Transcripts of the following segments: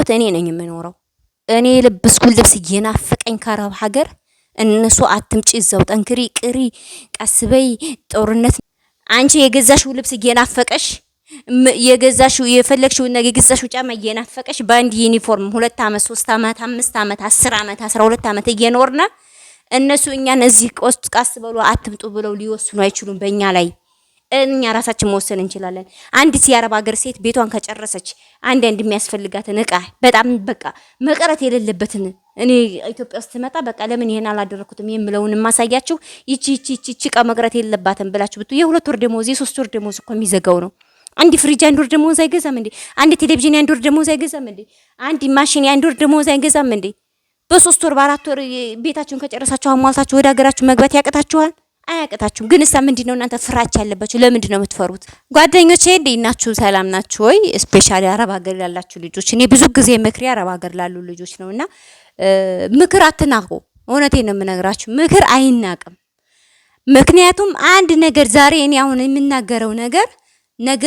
ህይወት እኔ ነኝ የምኖረው። እኔ የለበስኩት ልብስ እየናፈቀኝ ከአረብ ሀገር እነሱ አትምጪ፣ እዛው ጠንክሪ፣ ቅሪ፣ ቀስበይ ጦርነት አንቺ የገዛሽው ልብስ እየናፈቀሽ የገዛሽው የፈለግሽው ነገር የገዛሽው ጫማ እየናፈቀሽ በአንድ ዩኒፎርም 2 አመት 3 አመት 5 አመት 10 አመት 12 አመት እየኖርና እነሱ እኛን እዚህ ቆስጥ ቃስ በሉ አትምጡ ብለው ሊወስኑ አይችሉም በእኛ ላይ። እኛ ራሳችን መወሰን እንችላለን። አንዲት የአረብ ሀገር ሴት ቤቷን ከጨረሰች አንድ የሚያስፈልጋትን እቃ በጣም በቃ መቀረት የሌለበትን እኔ ኢትዮጵያ ውስጥ ትመጣ በቃ ለምን ይሄን አላደረኩትም የምለውን ማሳያችሁ ይቺ እቃ መቅረት የለባትም ብላችሁ ብቱ የ2 ወር ደሞዝ የ3 ወር ደሞዝ እኮ የሚዘጋው ነው። አንድ ፍሪጅ አንድ ወር ደሞዝ አይገዛም እንዴ? አንድ ቴሌቪዥን አንድ ወር ደሞዝ አይገዛም እንዴ? አንድ ማሽን አንድ ወር ደሞዝ አይገዛም እንዴ? በ3 ወር በ4 ወር ቤታችሁን ከጨረሳችሁ አሟልታችሁ ወደ ሀገራችሁ መግባት ያቀታችኋል? አያቀታችሁም። ግን እሳ ምንድነው እናንተ ፍራቻ ያለባችሁ? ለምንድነው የምትፈሩት? ጓደኞቼ እንዴት ናችሁ? ሰላም ናችሁ ወይ? ስፔሻሊ አረብ ሀገር ያላችሁ ልጆች፣ እኔ ብዙ ጊዜ ምክሬ አረብ ሀገር ላሉ ልጆች ነውና ምክር አትናቁ። እውነቴን ነው የምነግራችሁ፣ ምክር አይናቅም። ምክንያቱም አንድ ነገር ዛሬ እኔ አሁን የምናገረው ነገር ነገ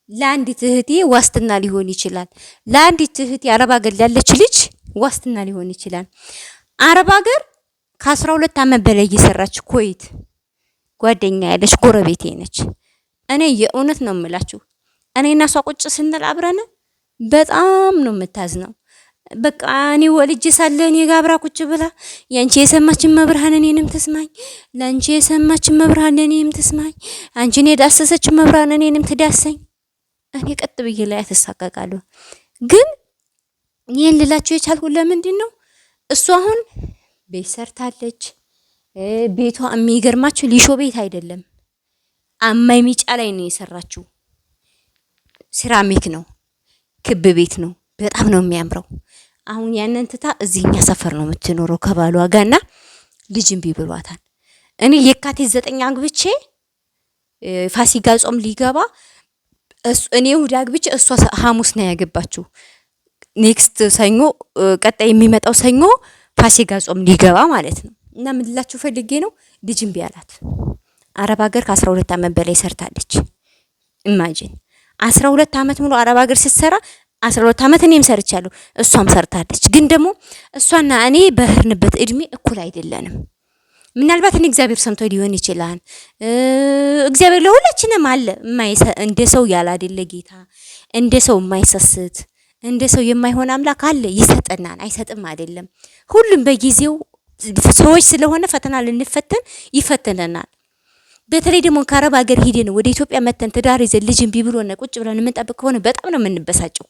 ለአንዲት እህቴ ዋስትና ሊሆን ይችላል። ለአንዲት እህቴ አረብ ሀገር ያለች ልጅ ዋስትና ሊሆን ይችላል። አረብ ሀገር ከ12 አመት በላይ እየሰራች ኮይት ጓደኛ ያለች ጎረቤቴ ነች። እኔ የእውነት ነው የምላችሁ፣ እኔና እሷ ቁጭ ስንል አብረን በጣም ነው የምታዝነው። በቃ እኔ ወልጄ ሳለ እኔ ጋር አብራ ቁጭ ብላ ያንቺ የሰማችን መብርሃን እኔንም ትስማኝ፣ ላንቺ የሰማችን መብርሃን እኔንም ትስማኝ፣ አንቺን የዳሰሰችን መብርሃን እኔንም ትዳሰኝ። እኔ ቀጥ ብዬ ላይ ተሳቀቃለሁ። ግን ይሄን ልላችሁ የቻልኩት ለምንድን ነው? እሷ አሁን ቤት ሰርታለች። ቤቷ የሚገርማችሁ ሊሾ ቤት አይደለም፣ አማይ ሚጫ ላይ ነው የሰራችው። ሴራሚክ ነው፣ ክብ ቤት ነው። በጣም ነው የሚያምረው። አሁን ያንን ትታ እዚህኛ ሰፈር ነው የምትኖረው ከባሏ ጋርና ልጅ እምቢ ብሏታል። እኔ የካቲት 9 አግብቼ ፋሲካ ጾም ሊገባ እኔ እሑድ አግብቼ እሷ ሐሙስ ነው ያገባችው። ኔክስት ሰኞ ቀጣይ የሚመጣው ሰኞ ፋሲካ ጾም ሊገባ ማለት ነው። እና ምን ልላችሁ ፈልጌ ነው ልጅ እምቢ አላት። አረብ ሀገር ከ12 አመት በላይ ሰርታለች። ኢማጂን 12 አመት ሙሉ አረብ ሀገር ስትሰራ 12 አመት እኔም ሰርቻለሁ፣ እሷም ሰርታለች። ግን ደግሞ እሷና እኔ በህርንበት እድሜ እኩል አይደለንም። ምናልባት እኔ እግዚአብሔር ሰምቶ ሊሆን ይችላል። እግዚአብሔር ለሁላችንም አለ እንደ ሰው ያላደለ ጌታ፣ እንደ ሰው የማይሰስት እንደ ሰው የማይሆን አምላክ አለ። ይሰጠናል፣ አይሰጥም አይደለም። ሁሉም በጊዜው ሰዎች ስለሆነ ፈተና ልንፈተን ይፈተነናል። በተለይ ደግሞ ከአረብ ሀገር ሄደን ወደ ኢትዮጵያ መተን ትዳር ይዘን ልጅ እምቢ ብሎና ቁጭ ብለን የምንጠብቅ ከሆነ በጣም ነው የምንበሳጨው።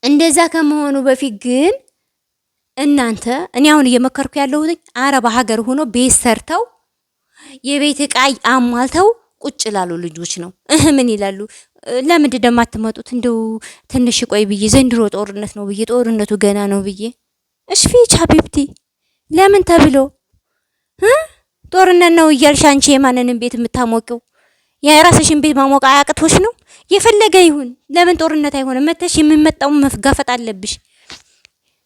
እንደዛ ከመሆኑ በፊት ግን እናንተ እኔ አሁን እየመከርኩ ያለሁት አረብ ሀገር ሆኖ ቤት ሰርተው የቤት ዕቃ አሟልተው ቁጭ ላሉ ልጆች ነው። ምን ይላሉ? ለምንድን ነው የማትመጡት? እንደው ትንሽ ቆይ ብዬ ዘንድሮ ጦርነት ነው ብዬ ጦርነቱ ገና ነው ብዬ እሺ ፊች ሀቢብቲ ለምን ተብሎ ጦርነት ነው እያልሽ አንቺ የማንንም ቤት የምታሞቂው? የራስሽን ቤት ማሞቅ አያቅቶሽ ነው? የፈለገ ይሁን ለምን ጦርነት አይሆንም? መተሽ የሚመጣውን መጋፈጥ አለብሽ።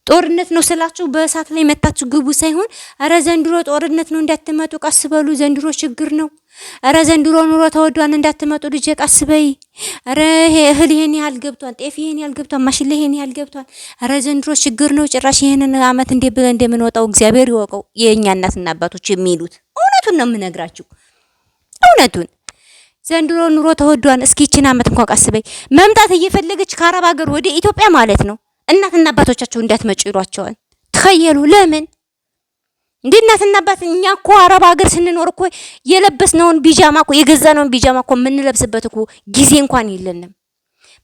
ጦርነት ነው ስላችሁ በእሳት ላይ መታችሁ ግቡ ሳይሆን አረ ዘንድሮ ጦርነት ነው እንዳትመጡ ቀስ በሉ፣ ዘንድሮ ችግር ነው፣ አረ ዘንድሮ ኑሮ ተወዷን እንዳትመጡ ልጄ ቀስ በይ፣ አረ እህል ይሄን ያህል ገብቷል፣ ጤፍ ይሄን ያህል ገብቷል፣ ማሽላ ይሄን ያህል ገብቷል፣ አረ ዘንድሮ ችግር ነው፣ ጭራሽ ይሄንን አመት እንደ ብለን እንደምንወጣው እግዚአብሔር ይወቀው። የኛ እናትና አባቶች የሚሉት እውነቱን ነው የምነግራችሁ፣ እውነቱን። ዘንድሮ ኑሮ ተወዷን፣ እስኪ ይቺን አመት እንኳን ቀስ በይ። መምጣት እየፈለገች ከአረብ ሀገር ወደ ኢትዮጵያ ማለት ነው እናትና አባቶቻቸው እንዳትመጪ ይሏቸዋል። ተኸየሉ ለምን እንዴ? እናትና አባት እኛ እኮ አረብ ሀገር ስንኖር እኮ የለበስነውን ቢጃማ እኮ የገዛነውን ቢጃማ እኮ የምንለብስበት እኮ ጊዜ እንኳን የለንም።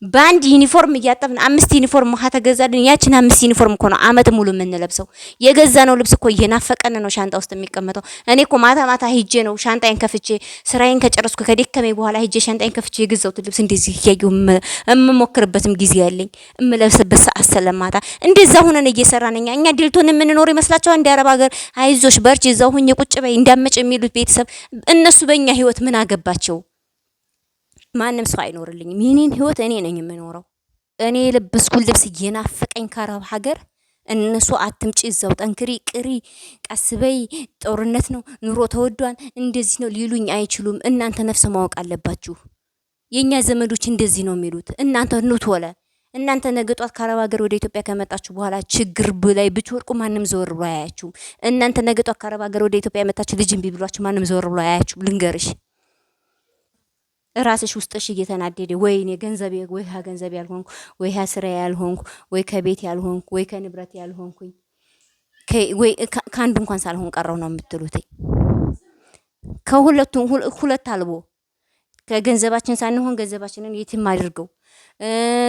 በአንድ ዩኒፎርም እያጠብን 5 ዩኒፎርም ከተገዛልን ያችን 5 ዩኒፎርም እኮ ነው አመት ሙሉ የምንለብሰው። የገዛነው ልብስ እኮ እየናፈቀን ነው ሻንጣ ውስጥ የሚቀመጠው። እኔ እኮ ማታ ሂጄ ነው ሻንጣዬን ከፍቼ ስራዬን ከጨረስኩ ከደከመኝ በኋላ ሂጄ ሻንጣዬን ከፍቼ የገዛሁት ልብስ እንደዚህ እያየሁ የምሞክርበትም ጊዜ ያለኝ የምለብስበት ሰዓት ስለማታ። እንደዛ ሆነን እየሰራን እኛ ዲልቶን የምንኖር ይመስላችኋል? እንደ አረብ ሀገር አይዞሽ በርቺ እዛው ሁኜ ቁጭ በይ እንዳመጭ የሚሉት ቤተሰብ እነሱ በእኛ ህይወት ምን አገባቸው? ማንም ሰው አይኖርልኝም። የኔን ህይወት እኔ ነኝ የምኖረው። እኔ የለበስኩት ልብስ እየናፈቀኝ ከአረብ ሀገር እነሱ አትምጪ፣ እዛው ጠንክሪ፣ ቅሪ፣ ቀስበይ፣ ጦርነት ነው፣ ኑሮ ተወዷን፣ እንደዚህ ነው ሊሉኝ አይችሉም። እናንተ ነፍስ ማወቅ አለባችሁ። የኛ ዘመዶች እንደዚህ ነው የሚሉት። እናንተ ኑት ወለ እናንተ ነገ ጧት ከአረብ ሀገር ወደ ኢትዮጵያ ከመጣችሁ በኋላ ችግር ላይ ብትወርቁ ማንም ዘወር ብሎ አያያችሁም። እናንተ ነገ ጧት ከአረብ ሀገር ወደ ኢትዮጵያ የመጣችሁ ልጅ እምቢ ብሏችሁ ማንም ዘወር ብሎ አያያችሁም። ልንገርሽ ራስሽ ውስጥሽ እየተናደደ ወይ እኔ ገንዘብ ወይ ገንዘብ ያልሆንኩ ወይ ስራ ያልሆንኩ ወይ ከቤት ያልሆንኩ ወይ ከንብረት ያልሆንኩኝ ወይ ከአንዱ እንኳን ሳልሆን ቀረው ነው የምትሉት። ከሁለቱም ሁለት አልቦ ከገንዘባችን ሳንሆን ገንዘባችንን የትም አድርገው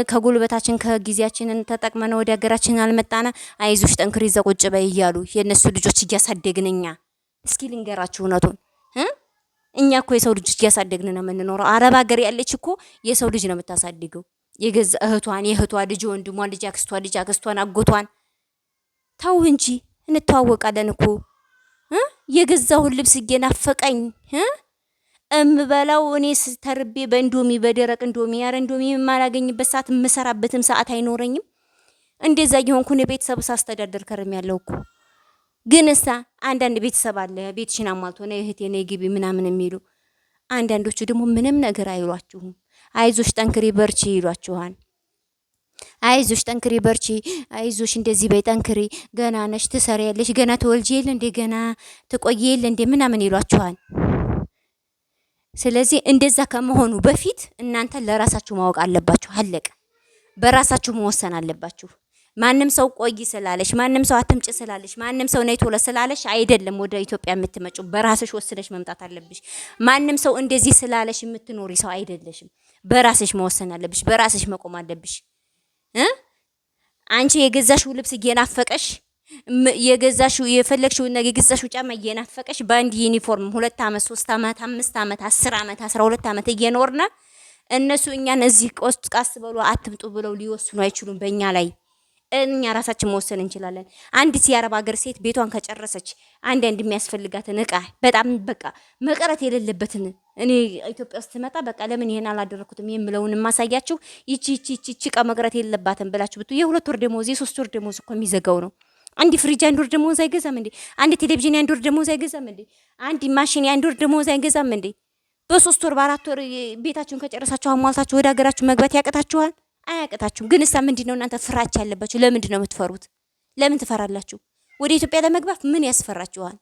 ከጉልበታችን ከጊዜያችንን ተጠቅመን ወደ ሀገራችን አልመጣና አይዞሽ ጠንክሪ እዛ ቁጭ በይ እያሉ የነሱ ልጆች እያሳደግንኛ። እስኪ ልንገራችሁ እውነቱን እኛ እኮ የሰው ልጅ እያሳደግን ነው የምንኖረው። አረብ ሀገር ያለች እኮ የሰው ልጅ ነው የምታሳድገው። የገዛ እህቷን፣ የእህቷ ልጅ፣ ወንድሟን ልጅ፣ አክስቷን፣ አጎቷን። ተው እንጂ እንተዋወቃለን እኮ የገዛሁን ልብስ እየናፈቀኝ እምበላው እኔ ተርቤ በእንዶሚ በደረቅ እንዶሚ ያረ እንዶሚ የማላገኝበት ሰዓት የምሰራበትም ሰዓት አይኖረኝም። እንደዛ እየሆንኩ ቤተሰብ ሳስተዳደር ከርም ያለው እኮ ግን እሳ አንዳንድ ቤተሰብ አለ ቤትሽን አሟልቶ ነው እህቴ ነይ ግቢ ምናምን የሚሉ። አንዳንዶቹ ደግሞ ምንም ነገር አይሏችሁም። አይዞሽ ጠንክሪ በርቺ ይሏችኋል። አይዞሽ ጠንክሪ በርቺ፣ አይዞሽ እንደዚህ በይ ጠንክሪ፣ ገና ነሽ ትሰሪያለሽ፣ ገና ትወልጂ የለ እንደ ገና ትቆይ የለ እንደ ምናምን ይሏችኋል። ስለዚህ እንደዛ ከመሆኑ በፊት እናንተ ለራሳችሁ ማወቅ አለባችሁ። አለቀ። በራሳችሁ መወሰን አለባችሁ። ማንም ሰው ቆይ ስላለሽ፣ ማንም ሰው አትምጭ ስላለሽ፣ ማንም ሰው ነይ ቶሎ ስላለሽ አይደለም ወደ ኢትዮጵያ የምትመጪው። በራስሽ ወስነሽ መምጣት አለብሽ። ማንም ሰው እንደዚህ ስላለሽ የምትኖሪ ሰው አይደለሽም። በራስሽ መወሰን አለብሽ። በራስሽ መቆም አለብሽ። አንቺ የገዛሽው ልብስ እየናፈቀሽ የገዛሽው የፈለግሽው ነገር የገዛሽው ጫማ እየናፈቀሽ በአንድ ዩኒፎርም 2 ዓመት 3 ዓመት 5 ዓመት 10 ዓመት 12 ዓመት እየኖርና እነሱ እኛን እዚህ ቆስጥ ቃስ ብሎ አትምጡ ብለው ሊወስኑ አይችሉም በእኛ ላይ። እኛ ራሳችን መወሰን እንችላለን። አንዲት የአረብ ሀገር ሴት ቤቷን ከጨረሰች አንድ የሚያስፈልጋትን እቃ በጣም በቃ መቀረት የሌለበትን እኔ ኢትዮጵያ ውስጥ ትመጣ በቃ ለምን ይሄን አላደረኩትም የምለውን ማሳያችሁ ይቺ እቃ መቅረት የለባትም ብላችሁ ብቱ የ2 ወር ደሞዝ የ3 ወር ደሞዝ እኮ የሚዘጋው ነው። አንድ ፍሪጅ አንድ ወር ደሞዝ አይገዛም እንዴ? አንድ ቴሌቪዥን አንድ ወር ደሞዝ አይገዛም እንዴ? አንድ ማሽን አንድ ወር ደሞዝ አይገዛም እንዴ? በ3 ወር በ4 ወር ቤታችሁን ከጨረሳችሁ አሟልታችሁ ወደ ሀገራችሁ መግባት ያቀታችኋል? አያቀታችሁም። ግን እሳ ምንድነው እናንተ ፍራቻ ያለባችሁ? ለምንድነው የምትፈሩት? ለምን ትፈራላችሁ? ወደ ኢትዮጵያ ለመግባት ምን ያስፈራችኋል?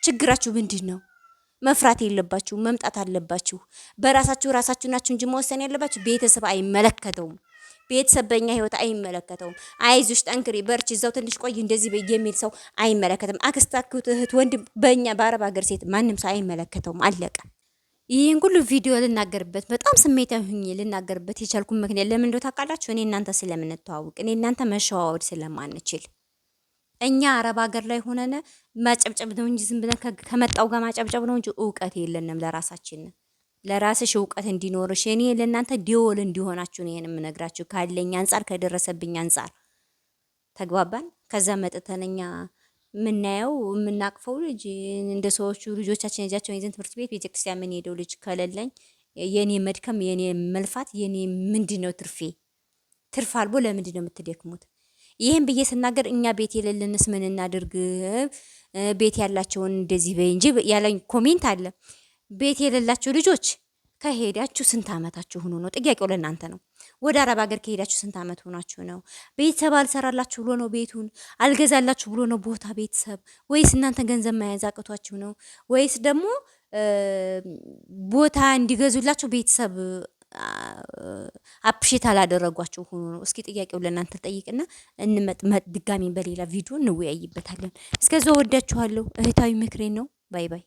ችግራችሁ ምንድነው? መፍራት የለባችሁ፣ መምጣት አለባችሁ። በራሳችሁ ናችሁ እንጂ መወሰን ያለባችሁ። ቤተሰብ አይመለከተውም። ቤተሰብ በእኛ ህይወት አይመለከተውም። አይዞሽ ጠንክሪ በርቺ እዛው ትንሽ ቆይ እንደዚህ የሚል ሰው አይመለከትም። አክስት፣ እህት፣ ወንድም በእኛ በአረብ ሀገር ሴት ማንም ሰው አይመለከተውም። አለቀ። ይህን ሁሉ ቪዲዮ ልናገርበት በጣም ስሜታዊ ሁኜ ልናገርበት የቻልኩት ምክንያት ለምን እንደው ታውቃላችሁ? እኔ እናንተ ስለምንተዋወቅ፣ እኔ እናንተ መሸዋወድ ስለማንችል፣ እኛ አረብ ሀገር ላይ ሆነን ማጨብጨብ ነው እንጂ ዝም ብለን ከመጣው ጋር ማጨብጨብ ነው እንጂ እውቀት የለንም ለራሳችን። ለራስሽ እውቀት እንዲኖርሽ እኔ ለእናንተ ዲወል እንዲሆናችሁ ነው ይሄን የምነግራችሁ ካለኝ አንጻር ከደረሰብኝ አንጻር ተግባባን። ከዛ መጥተነኛ ምናየው የምናቅፈው ልጅ እንደ ሰዎቹ ልጆቻችን እጃቸውን ይዘን ትምህርት ቤት ቤተክርስቲያን ምን ሄደው ልጅ ከሌለኝ የኔ መድከም የኔ መልፋት የኔ ምንድነው ትርፌ? ትርፍ አልቦ ለምንድነው የምትደክሙት? ይሄን ብዬ ስናገር እኛ ቤት የሌለንስ ምን እናድርግ? ቤት ያላቸውን እንደዚህ በይ እንጂ ያለኝ ኮሜንት አለ። ቤት የሌላችሁ ልጆች ከሄዳችሁ ስንት አመታችሁ ሆኖ ነው? ጥያቄው ለእናንተ ነው። ወደ አረብ ሀገር ከሄዳችሁ ስንት አመት ሆናችሁ ነው? ቤተሰብ አልሰራላችሁ ብሎ ነው ቤቱን አልገዛላችሁ ብሎ ነው ቦታ ቤተሰብ? ወይስ እናንተ ገንዘብ መያዝ አቅቷችሁ ነው? ወይስ ደግሞ ቦታ እንዲገዙላችሁ ቤተሰብ አፕሼት አላደረጓችሁ ሆኖ ነው? እስኪ ጥያቄው ለእናንተ ጠይቅና ድጋሚ በሌላ ቪዲዮ እንወያይበታለን። እስከዛው ወዳችኋለሁ። እህታዊ ምክሬን ነው። ባይ ባይ።